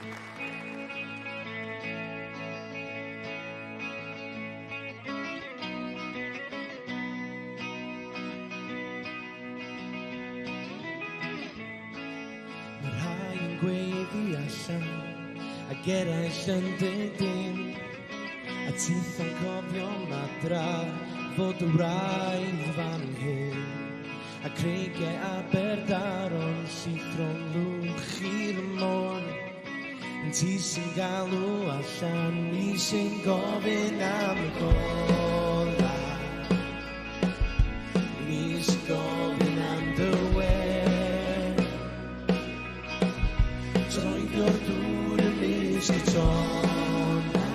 Marhain gweddi allan a gerau yn dydyn a tith yn cofio madra fod y wraidd fan hyn a creigiau Aberdaron sydd rhwng lwch i'r môr yn ti sy'n galw allan ni sy'n gofyn am y gola ni sy'n gofyn am dy troedio'r dŵr yn mysg y tona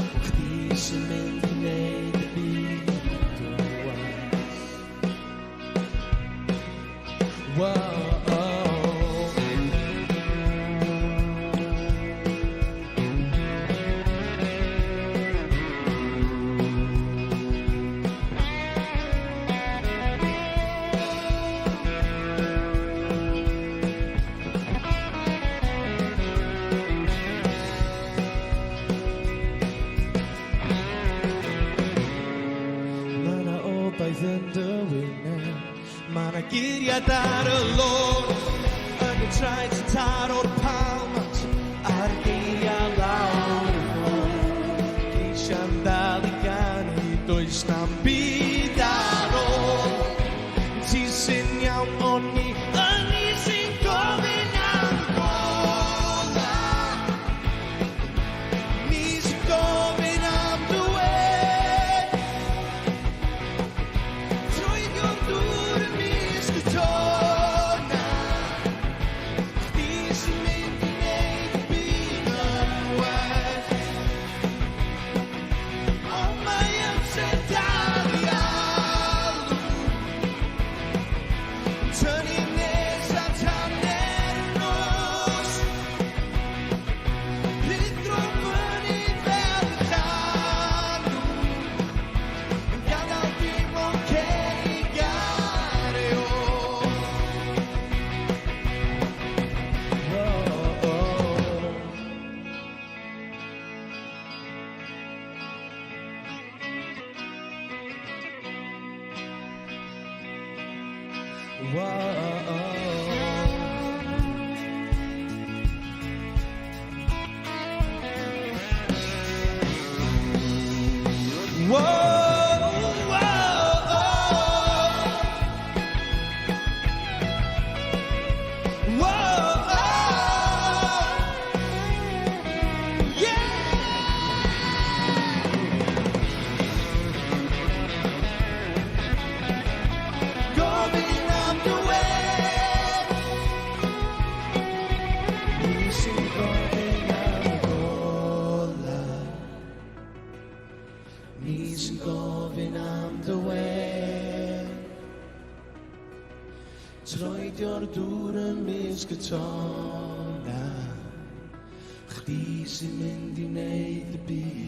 o chdi sy'n mynd i wneud y byd dywys. Wow. Oedd yn dy wyneb Ma' 'na geiriad ar y lôn Yn y traed sy'n taro'r palmant A'r geiriau lawr y ffôn Geisia'n dal i ganu Does na'm byd ar ôl Ti sy'n iawn ond ni Yn ni sy'n gofyn am gola Ni sy'n gofyn am dy Troedio'r dŵr yn mysg y tona Chdi sy'n mynd i wneud y byd